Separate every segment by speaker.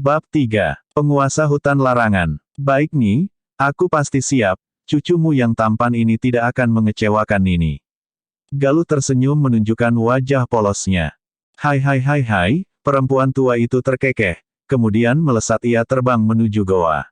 Speaker 1: Bab 3. Penguasa hutan larangan. Baik Ni, aku pasti siap, cucumu yang tampan ini tidak akan mengecewakan Nini. Galuh tersenyum menunjukkan wajah polosnya. Hai hai hai hai, perempuan tua itu terkekeh, kemudian melesat ia terbang menuju goa.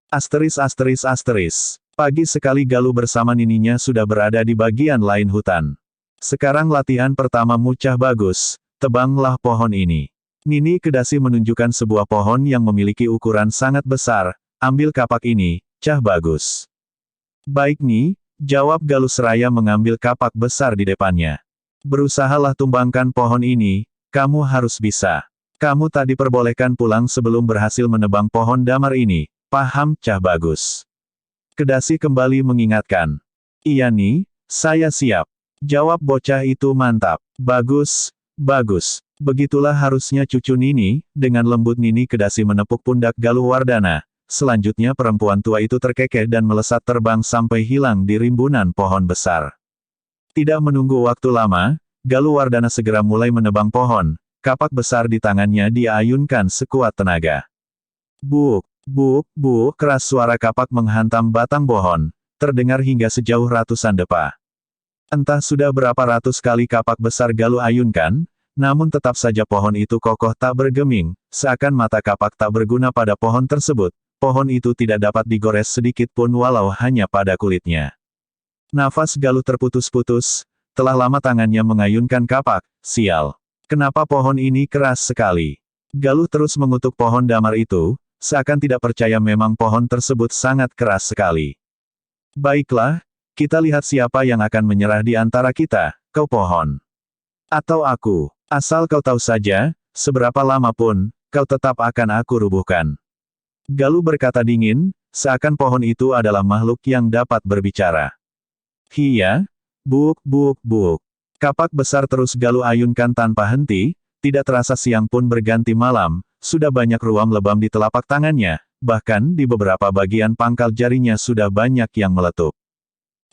Speaker 1: Asteris asteris asteris. Pagi sekali Galuh bersama nininya sudah berada di bagian lain hutan. Sekarang latihan pertama mucah bagus, tebanglah pohon ini. Nini Kedasi menunjukkan sebuah pohon yang memiliki ukuran sangat besar, ambil kapak ini, cah bagus. Baik Ni, jawab Galuh seraya mengambil kapak besar di depannya. Berusahalah tumbangkan pohon ini, kamu harus bisa. Kamu tak diperbolehkan pulang sebelum berhasil menebang pohon damar ini, paham cah bagus? Kedasi kembali mengingatkan. Iya Ni, saya siap. Jawab bocah itu mantap. Bagus, bagus. Begitulah harusnya cucu Nini, dengan lembut Nini Kedasi menepuk pundak Galuh Wardana. Selanjutnya perempuan tua itu terkekeh dan melesat terbang sampai hilang di rimbunan pohon besar. Tidak menunggu waktu lama, Galuh Wardana segera mulai menebang pohon, kapak besar di tangannya dia ayunkan sekuat tenaga. Buk, buk, buk, keras suara kapak menghantam batang pohon, terdengar hingga sejauh ratusan depa. Entah sudah berapa ratus kali kapak besar Galuh ayunkan, namun tetap saja pohon itu kokoh tak bergeming, seakan mata kapak tak berguna pada pohon tersebut, pohon itu tidak dapat digores sedikit pun walau hanya pada kulitnya. Nafas Galuh terputus-putus, telah lama tangannya mengayunkan kapak, sial. Kenapa pohon ini keras sekali? Galuh terus mengutuk pohon damar itu, seakan tidak percaya memang pohon tersebut sangat keras sekali. Baiklah, kita lihat siapa yang akan menyerah di antara kita, kau pohon. Atau aku. Asal kau tahu saja, seberapa lama pun, kau tetap akan aku rubuhkan. Galuh berkata dingin, seakan pohon itu adalah makhluk yang dapat berbicara. Hiya, buk buk buk. Kapak besar terus Galuh ayunkan tanpa henti, tidak terasa siang pun berganti malam, sudah banyak ruam lebam di telapak tangannya, bahkan di beberapa bagian pangkal jarinya sudah banyak yang meletup.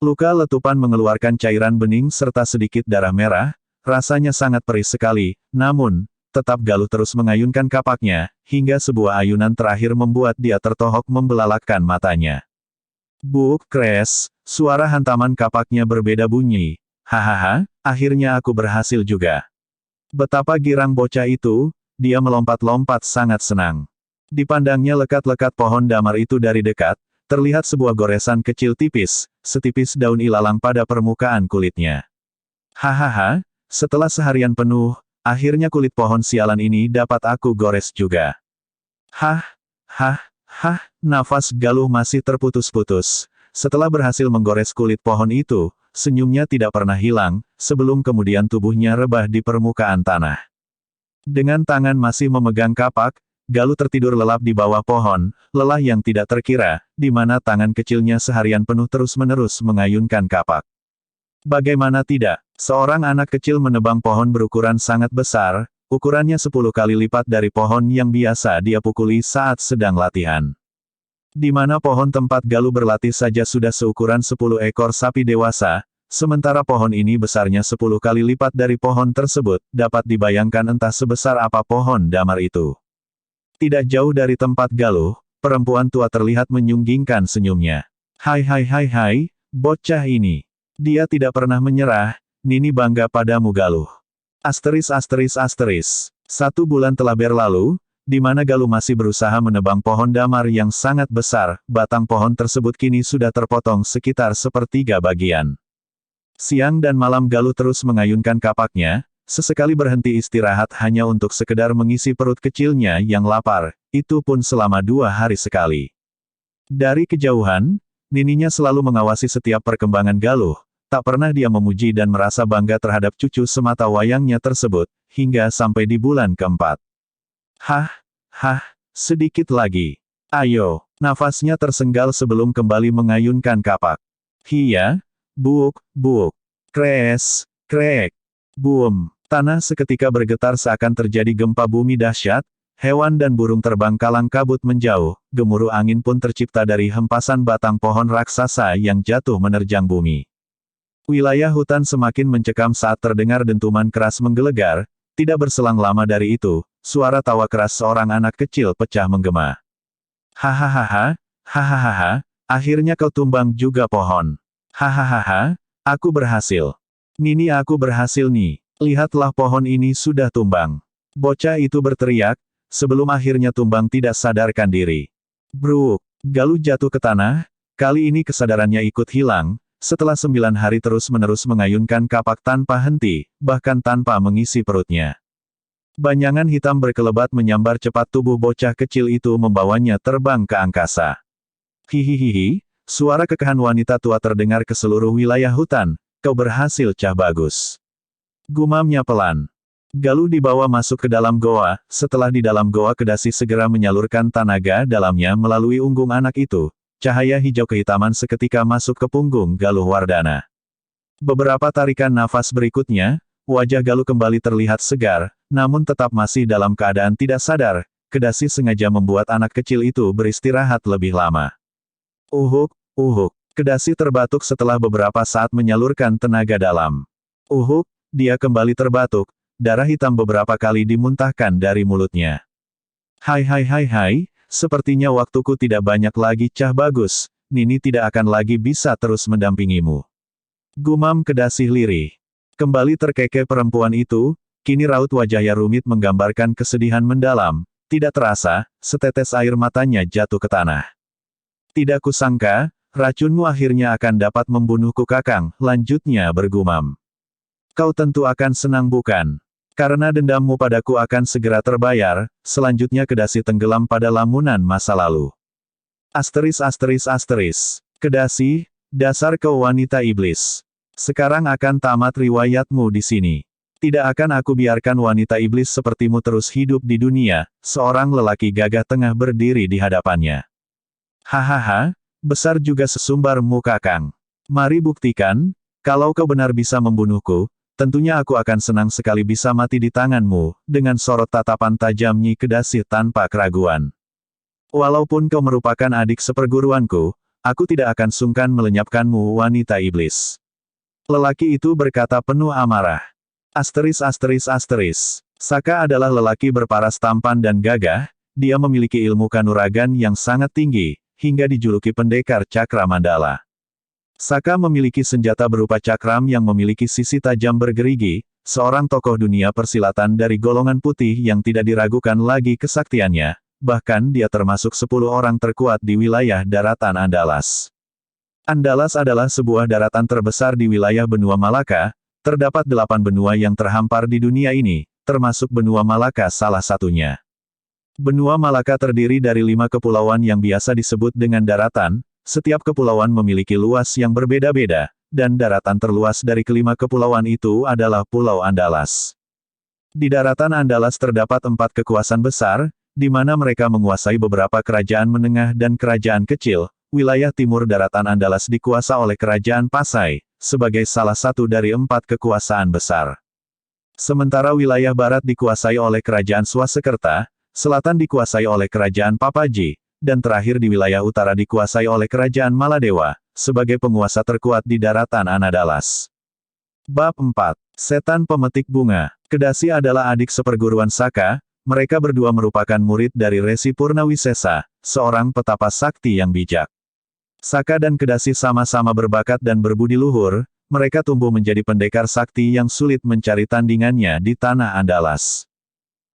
Speaker 1: Luka letupan mengeluarkan cairan bening serta sedikit darah merah, rasanya sangat perih sekali, namun, tetap Galuh terus mengayunkan kapaknya, hingga sebuah ayunan terakhir membuat dia tertohok membelalakkan matanya. Buk, kres, suara hantaman kapaknya berbeda bunyi. Hahaha, akhirnya aku berhasil juga. Betapa girang bocah itu, dia melompat-lompat sangat senang. Dipandangnya lekat-lekat pohon damar itu dari dekat, terlihat sebuah goresan kecil tipis, setipis daun ilalang pada permukaan kulitnya. Hahaha. Setelah seharian penuh, akhirnya kulit pohon sialan ini dapat aku gores juga. Hah, hah, hah, nafas Galuh masih terputus-putus. Setelah berhasil menggores kulit pohon itu, senyumnya tidak pernah hilang, sebelum kemudian tubuhnya rebah di permukaan tanah. Dengan tangan masih memegang kapak, Galuh tertidur lelap di bawah pohon, lelah yang tidak terkira, di mana tangan kecilnya seharian penuh terus-menerus mengayunkan kapak. Bagaimana tidak, seorang anak kecil menebang pohon berukuran sangat besar, ukurannya 10 kali lipat dari pohon yang biasa dia pukuli saat sedang latihan. Di mana pohon tempat Galuh berlatih saja sudah seukuran 10 ekor sapi dewasa, sementara pohon ini besarnya 10 kali lipat dari pohon tersebut, dapat dibayangkan entah sebesar apa pohon damar itu. Tidak jauh dari tempat Galuh, perempuan tua terlihat menyunggingkan senyumnya. Hai hai hai hai, bocah ini. Dia tidak pernah menyerah, Nini bangga padamu Galuh. Asteris asteris asteris. 1 bulan telah berlalu, di mana Galuh masih berusaha menebang pohon damar yang sangat besar, batang pohon tersebut kini sudah terpotong sekitar sepertiga bagian. Siang dan malam Galuh terus mengayunkan kapaknya, sesekali berhenti istirahat hanya untuk sekedar mengisi perut kecilnya yang lapar, itu pun selama 2 hari sekali. Dari kejauhan, Nininya selalu mengawasi setiap perkembangan Galuh, tak pernah dia memuji dan merasa bangga terhadap cucu semata wayangnya tersebut, hingga sampai di bulan keempat. Hah, hah, sedikit lagi. Ayo, nafasnya tersenggal sebelum kembali mengayunkan kapak. Hiya, buk, buk, kres, krek, boom. Tanah seketika bergetar seakan terjadi gempa bumi dahsyat. Hewan dan burung terbang kalang kabut menjauh, gemuruh angin pun tercipta dari hempasan batang pohon raksasa yang jatuh menerjang bumi. Wilayah hutan semakin mencekam saat terdengar dentuman keras menggelegar, tidak berselang lama dari itu, suara tawa keras seorang anak kecil pecah menggema. Hahaha, hahaha, akhirnya kau tumbang juga pohon. Hahaha, aku berhasil. Nini aku berhasil nih, lihatlah pohon ini sudah tumbang. Bocah itu berteriak, sebelum akhirnya tumbang tidak sadarkan diri. Bruk, Galuh jatuh ke tanah, kali ini kesadarannya ikut hilang, setelah 9 hari terus-menerus mengayunkan kapak tanpa henti, bahkan tanpa mengisi perutnya. Banyangan hitam berkelebat menyambar cepat tubuh bocah kecil itu membawanya terbang ke angkasa. Hihihihi, suara kekahan wanita tua terdengar ke seluruh wilayah hutan, kau berhasil Cah Bagus. Gumamnya pelan. Galuh dibawa masuk ke dalam goa, setelah di dalam goa kedasi segera menyalurkan tenaga dalamnya melalui unggung anak itu, cahaya hijau kehitaman seketika masuk ke punggung Galuh Wardana. Beberapa tarikan nafas berikutnya, wajah Galuh kembali terlihat segar, namun tetap masih dalam keadaan tidak sadar, kedasi sengaja membuat anak kecil itu beristirahat lebih lama. Uhuk, kedasi terbatuk setelah beberapa saat menyalurkan tenaga dalam. Uhuk, dia kembali terbatuk, darah hitam beberapa kali dimuntahkan dari mulutnya. Hai, sepertinya waktuku tidak banyak lagi Cah Bagus, Nini tidak akan lagi bisa terus mendampingimu. Gumam kedasi lirih. Kembali terkekeh perempuan itu, kini raut wajahnya rumit menggambarkan kesedihan mendalam, tidak terasa, setetes air matanya jatuh ke tanah. Tidak kusangka, racunmu akhirnya akan dapat membunuhku Kakang, lanjutnya bergumam. Kau tentu akan senang bukan? Karena dendammu padaku akan segera terbayar, selanjutnya kedasi tenggelam pada lamunan masa lalu. Kedasi, dasar kau wanita iblis. Sekarang akan tamat riwayatmu di sini. Tidak akan aku biarkan wanita iblis sepertimu terus hidup di dunia, seorang lelaki gagah tengah berdiri di hadapannya. Hahaha, besar juga sesumbarmu Kakang. Mari buktikan, kalau kau benar bisa membunuhku, tentunya aku akan senang sekali bisa mati di tanganmu, dengan sorot tatapan tajam Nyi Kedasi tanpa keraguan. Walaupun kau merupakan adik seperguruanku, aku tidak akan sungkan melenyapkanmu wanita iblis. Lelaki itu berkata penuh amarah. Saka adalah lelaki berparas tampan dan gagah, dia memiliki ilmu kanuragan yang sangat tinggi, hingga dijuluki pendekar cakra mandala. Saka memiliki senjata berupa cakram yang memiliki sisi tajam bergerigi, seorang tokoh dunia persilatan dari golongan putih yang tidak diragukan lagi kesaktiannya, bahkan dia termasuk 10 orang terkuat di wilayah daratan Andalas. Andalas adalah sebuah daratan terbesar di wilayah benua Malaka. Terdapat 8 benua yang terhampar di dunia ini, termasuk benua Malaka salah satunya. Benua Malaka terdiri dari 5 kepulauan yang biasa disebut dengan daratan, setiap kepulauan memiliki luas yang berbeda-beda, dan daratan terluas dari kelima kepulauan itu adalah Pulau Andalas. Di daratan Andalas terdapat 4 kekuasaan besar, di mana mereka menguasai beberapa kerajaan menengah dan kerajaan kecil. Wilayah timur daratan Andalas dikuasa oleh Kerajaan Pasai, sebagai salah satu dari 4 kekuasaan besar. Sementara wilayah barat dikuasai oleh Kerajaan Swasekerta, selatan dikuasai oleh Kerajaan Papaji, dan terakhir di wilayah utara dikuasai oleh Kerajaan Maladewa, sebagai penguasa terkuat di daratan Anadalas. Bab 4. Setan Pemetik Bunga. Kedasi adalah adik seperguruan Saka, mereka berdua merupakan murid dari Resi Purnawisesa, seorang petapa sakti yang bijak. Saka dan Kedasi sama-sama berbakat dan berbudi luhur, mereka tumbuh menjadi pendekar sakti yang sulit mencari tandingannya di tanah Andalas.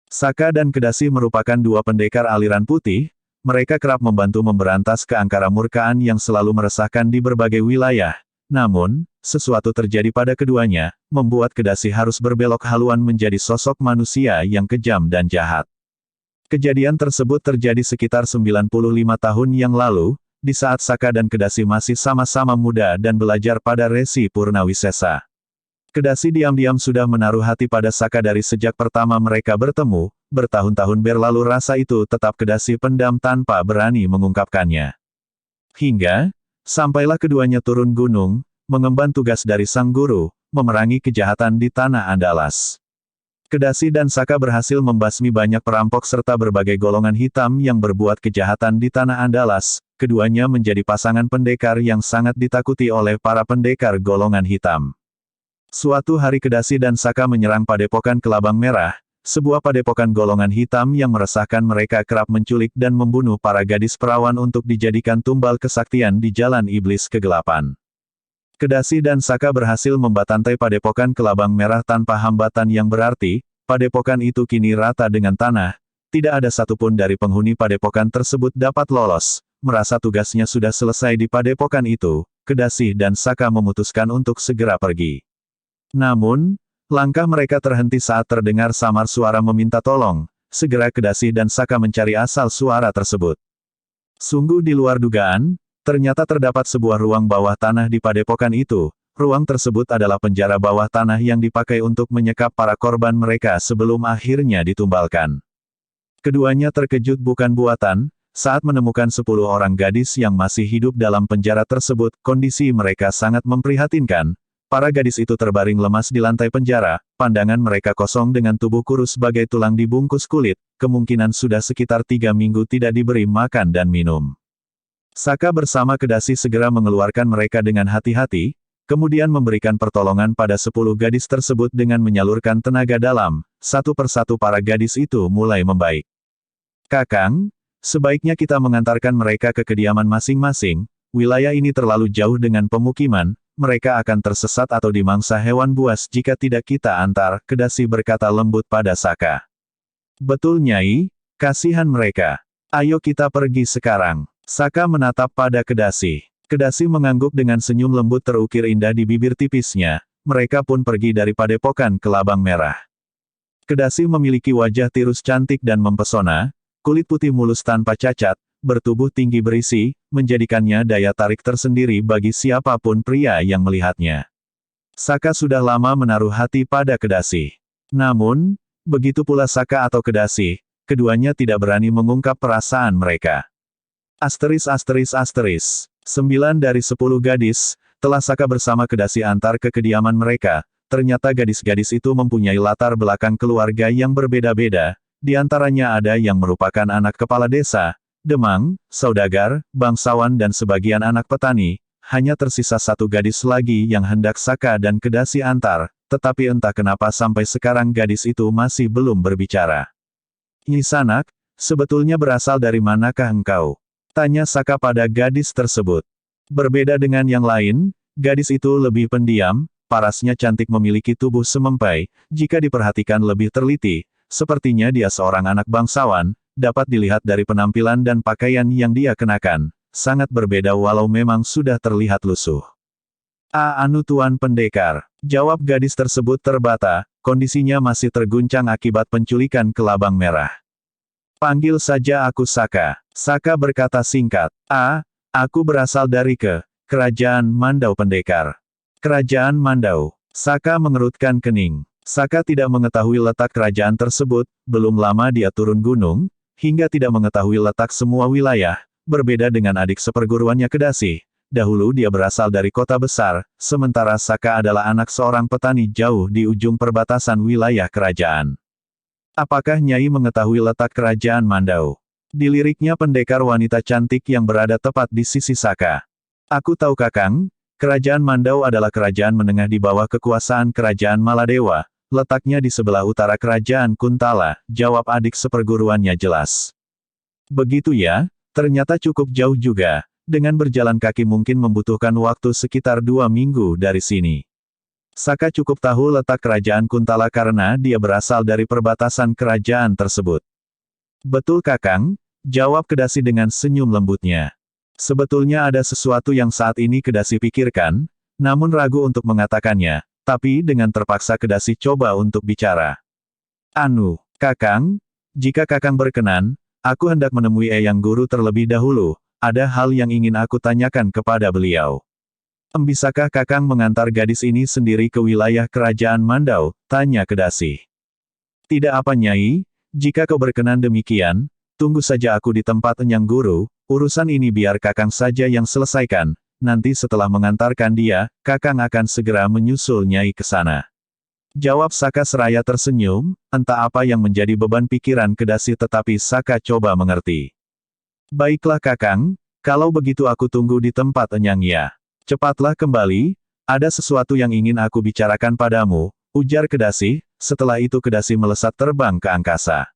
Speaker 1: Saka dan Kedasi merupakan 2 pendekar aliran putih, mereka kerap membantu memberantas keangkaramurkaan yang selalu meresahkan di berbagai wilayah. Namun, sesuatu terjadi pada keduanya, membuat Kedasi harus berbelok haluan menjadi sosok manusia yang kejam dan jahat. Kejadian tersebut terjadi sekitar 95 tahun yang lalu, di saat Saka dan Kedasi masih sama-sama muda dan belajar pada Resi Purnawisesa. Kedasi diam-diam sudah menaruh hati pada Saka dari sejak pertama mereka bertemu, bertahun-tahun berlalu rasa itu tetap Kedasi pendam tanpa berani mengungkapkannya. Hingga, sampailah keduanya turun gunung, mengemban tugas dari sang guru, memerangi kejahatan di tanah Andalas. Kedasi dan Saka berhasil membasmi banyak perampok serta berbagai golongan hitam yang berbuat kejahatan di tanah Andalas. Keduanya menjadi pasangan pendekar yang sangat ditakuti oleh para pendekar golongan hitam. Suatu hari Kedasi dan Saka menyerang Padepokan Kelabang Merah, sebuah padepokan golongan hitam yang meresahkan mereka kerap menculik dan membunuh para gadis perawan untuk dijadikan tumbal kesaktian di jalan iblis kegelapan. Kedasi dan Saka berhasil membatantai padepokan kelabang merah tanpa hambatan yang berarti, padepokan itu kini rata dengan tanah, tidak ada satupun dari penghuni padepokan tersebut dapat lolos. Merasa tugasnya sudah selesai di padepokan itu, Kedasi dan Saka memutuskan untuk segera pergi. Namun, langkah mereka terhenti saat terdengar samar suara meminta tolong. Segera Kedasi dan Saka mencari asal suara tersebut. Sungguh di luar dugaan, ternyata terdapat sebuah ruang bawah tanah di padepokan itu. Ruang tersebut adalah penjara bawah tanah yang dipakai untuk menyekap para korban mereka sebelum akhirnya ditumbalkan. Keduanya terkejut bukan buatan, saat menemukan 10 orang gadis yang masih hidup dalam penjara tersebut. Kondisi mereka sangat memprihatinkan. Para gadis itu terbaring lemas di lantai penjara, pandangan mereka kosong dengan tubuh kurus sebagai tulang dibungkus kulit, kemungkinan sudah sekitar 3 minggu tidak diberi makan dan minum. Saka bersama Kedasi segera mengeluarkan mereka dengan hati-hati, kemudian memberikan pertolongan pada 10 gadis tersebut dengan menyalurkan tenaga dalam. Satu persatu para gadis itu mulai membaik. "Kakang, sebaiknya kita mengantarkan mereka ke kediaman masing-masing. Wilayah ini terlalu jauh dengan pemukiman, mereka akan tersesat atau dimangsa hewan buas jika tidak kita antar," Kedasi berkata lembut pada Saka. "Betul Nyai, kasihan mereka. Ayo kita pergi sekarang." Saka menatap pada Kedasi. Kedasi mengangguk dengan senyum lembut terukir indah di bibir tipisnya. Mereka pun pergi dari padepokan kelabang merah. Kedasi memiliki wajah tirus cantik dan mempesona, kulit putih mulus tanpa cacat, bertubuh tinggi berisi, menjadikannya daya tarik tersendiri bagi siapapun pria yang melihatnya. Saka sudah lama menaruh hati pada Kedasi. Namun, begitu pula Saka atau Kedasi, keduanya tidak berani mengungkap perasaan mereka. Asteris. 9 dari 10 gadis, telah Saka bersama Kedasi antar ke kediaman mereka. Ternyata gadis-gadis itu mempunyai latar belakang keluarga yang berbeda-beda, di antaranya ada yang merupakan anak kepala desa, demang, saudagar, bangsawan dan sebagian anak petani. Hanya tersisa 1 gadis lagi yang hendak Saka dan Kedasi antar, tetapi entah kenapa sampai sekarang gadis itu masih belum berbicara. "Nyisanak, sebetulnya berasal dari manakah engkau?" tanya Saka pada gadis tersebut. Berbeda dengan yang lain, gadis itu lebih pendiam, parasnya cantik memiliki tubuh semempai, jika diperhatikan lebih teliti, sepertinya dia seorang anak bangsawan, dapat dilihat dari penampilan dan pakaian yang dia kenakan, sangat berbeda walau memang sudah terlihat lusuh. Anu Tuan Pendekar," jawab gadis tersebut terbata, kondisinya masih terguncang akibat penculikan kelabang merah. "Panggil saja aku Saka." Saka berkata singkat. Aku berasal dari Kerajaan Mandau Pendekar." "Kerajaan Mandau." Saka mengerutkan kening. Saka tidak mengetahui letak kerajaan tersebut, belum lama dia turun gunung, hingga tidak mengetahui letak semua wilayah, berbeda dengan adik seperguruannya Kedasi. Dahulu dia berasal dari kota besar, sementara Saka adalah anak seorang petani jauh di ujung perbatasan wilayah kerajaan. "Apakah Nyai mengetahui letak kerajaan Mandau?" diliriknya pendekar wanita cantik yang berada tepat di sisi Saka. "Aku tahu Kakang, kerajaan Mandau adalah kerajaan menengah di bawah kekuasaan kerajaan Maladewa, letaknya di sebelah utara kerajaan Kuntala," jawab adik seperguruannya jelas. "Begitu ya, ternyata cukup jauh juga, dengan berjalan kaki mungkin membutuhkan waktu sekitar 2 minggu dari sini." Saka cukup tahu letak kerajaan Kuntala karena dia berasal dari perbatasan kerajaan tersebut. "Betul Kakang," jawab Kedasi dengan senyum lembutnya. Sebetulnya ada sesuatu yang saat ini Kedasi pikirkan, namun ragu untuk mengatakannya, tapi dengan terpaksa Kedasi coba untuk bicara. Kakang, jika Kakang berkenan, aku hendak menemui Eyang Guru terlebih dahulu, ada hal yang ingin aku tanyakan kepada beliau." "Bisakah Kakang mengantar gadis ini sendiri ke wilayah kerajaan Mandau?" tanya Kedasi. "Tidak apa Nyai, jika kau berkenan demikian, tunggu saja aku di tempat Enyang Guru, urusan ini biar Kakang saja yang selesaikan, nanti setelah mengantarkan dia, Kakang akan segera menyusul Nyai ke sana." Jawab Saka seraya tersenyum, entah apa yang menjadi beban pikiran Kedasi tetapi Saka coba mengerti. "Baiklah Kakang, kalau begitu aku tunggu di tempat Enyang ya. Cepatlah kembali, ada sesuatu yang ingin aku bicarakan padamu." ujar Kedasi, setelah itu Kedasi melesat terbang ke angkasa.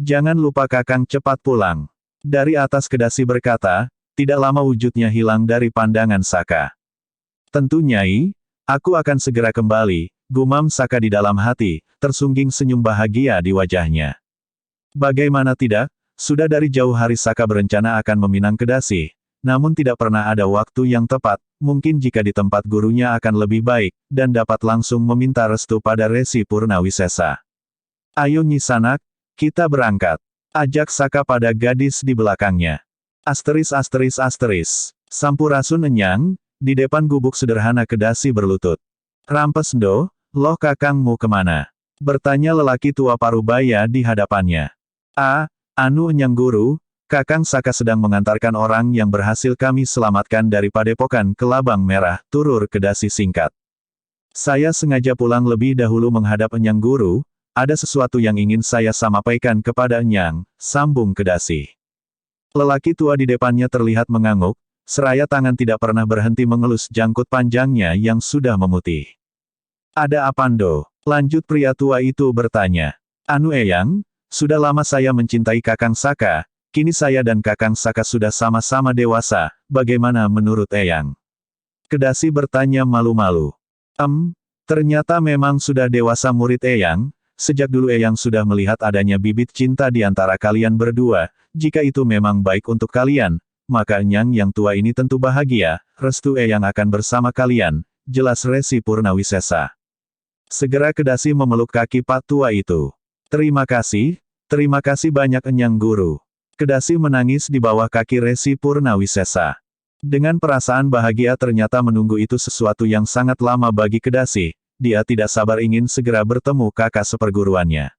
Speaker 1: Jangan lupa Kakang cepat pulang. Dari atas Kedasi berkata, tidak lama wujudnya hilang dari pandangan Saka. Tentu Nyai, aku akan segera kembali, gumam Saka di dalam hati, tersungging senyum bahagia di wajahnya. Bagaimana tidak, sudah dari jauh hari Saka berencana akan meminang Kedasi, namun tidak pernah ada waktu yang tepat, mungkin jika di tempat gurunya akan lebih baik, dan dapat langsung meminta restu pada Resi Purnawisesa. Ayo Nyi Sanak, kita berangkat. Ajak Saka pada gadis di belakangnya. Sampurasun enyang, di depan gubuk sederhana Kedasi berlutut. Rampes Ndo, loh kakangmu kemana? Bertanya lelaki tua parubaya di hadapannya. Anu enyang guru, Kakang Saka sedang mengantarkan orang yang berhasil kami selamatkan dari padepokan ke Labang Merah, turur Kedasi singkat. Saya sengaja pulang lebih dahulu menghadap enyang guru, ada sesuatu yang ingin saya sampaikan kepada enyang, sambung Kedasi. Lelaki tua di depannya terlihat mengangguk, seraya tangan tidak pernah berhenti mengelus jangkut panjangnya yang sudah memutih. Ada apa Ndo? Lanjut pria tua itu bertanya. Anu Eyang, sudah lama saya mencintai Kakang Saka, kini saya dan Kakang Saka sudah sama-sama dewasa, bagaimana menurut Eyang? Kedasi bertanya malu-malu. Ternyata memang sudah dewasa murid Eyang, sejak dulu Eyang sudah melihat adanya bibit cinta di antara kalian berdua, jika itu memang baik untuk kalian, maka Enyang yang tua ini tentu bahagia, restu Eyang akan bersama kalian, jelas Resi Purnawisesa. Segera Kedasi memeluk kaki Pak tua itu. Terima kasih banyak Enyang guru. Kedasi menangis di bawah kaki Resi Purnawisesa. Dengan perasaan bahagia ternyata menunggu itu sesuatu yang sangat lama bagi Kedasi, dia tidak sabar ingin segera bertemu kakak seperguruannya.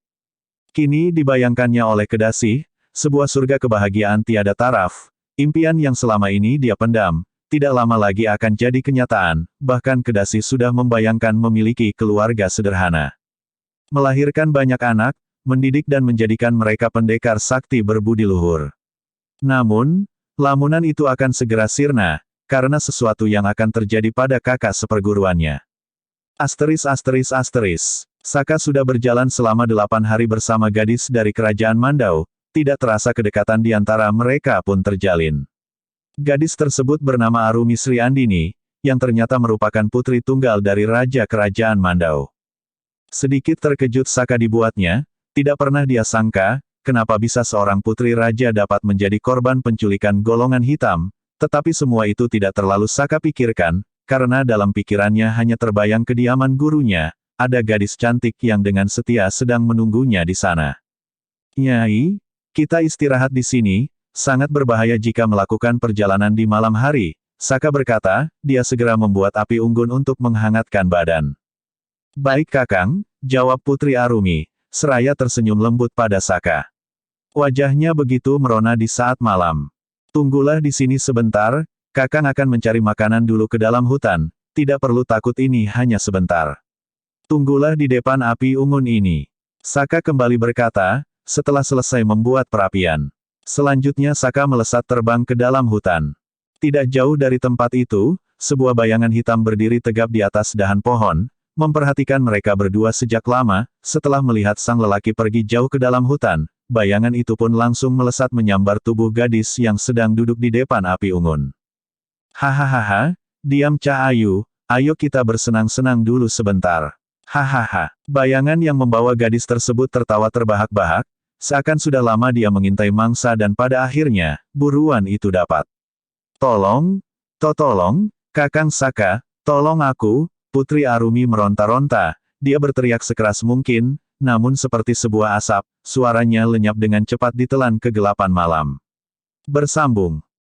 Speaker 1: Kini dibayangkannya oleh Kedasi, sebuah surga kebahagiaan tiada taraf, impian yang selama ini dia pendam, tidak lama lagi akan jadi kenyataan, bahkan Kedasi sudah membayangkan memiliki keluarga sederhana. Melahirkan banyak anak, mendidik dan menjadikan mereka pendekar sakti berbudi luhur. Namun, lamunan itu akan segera sirna, karena sesuatu yang akan terjadi pada kakak seperguruannya. Saka sudah berjalan selama 8 hari bersama gadis dari kerajaan Mandau, tidak terasa kedekatan di antara mereka pun terjalin. Gadis tersebut bernama Arumi Sri Andini, yang ternyata merupakan putri tunggal dari Raja Kerajaan Mandau. Sedikit terkejut Saka dibuatnya, tidak pernah dia sangka, kenapa bisa seorang putri raja dapat menjadi korban penculikan golongan hitam, tetapi semua itu tidak terlalu Saka pikirkan, karena dalam pikirannya hanya terbayang kediaman gurunya, ada gadis cantik yang dengan setia sedang menunggunya di sana. Nyai, kita istirahat di sini, sangat berbahaya jika melakukan perjalanan di malam hari, Saka berkata, dia segera membuat api unggun untuk menghangatkan badan. Baik Kakang, jawab Putri Arumi, seraya tersenyum lembut pada Saka. Wajahnya begitu merona di saat malam. Tunggulah di sini sebentar, Kakang akan mencari makanan dulu ke dalam hutan, tidak perlu takut ini hanya sebentar. Tunggulah di depan api unggun ini. Saka kembali berkata, setelah selesai membuat perapian. Selanjutnya Saka melesat terbang ke dalam hutan. Tidak jauh dari tempat itu, sebuah bayangan hitam berdiri tegap di atas dahan pohon, memperhatikan mereka berdua sejak lama, setelah melihat sang lelaki pergi jauh ke dalam hutan, bayangan itu pun langsung melesat menyambar tubuh gadis yang sedang duduk di depan api unggun. Hahaha, diam Cah Ayu, ayo kita bersenang-senang dulu sebentar. Hahaha, bayangan yang membawa gadis tersebut tertawa terbahak-bahak, seakan sudah lama dia mengintai mangsa dan pada akhirnya, buruan itu dapat. Tolong, Kakang Saka, tolong aku. Putri Arumi meronta-ronta, dia berteriak sekeras mungkin, namun seperti sebuah asap, suaranya lenyap dengan cepat ditelan kegelapan malam. Bersambung.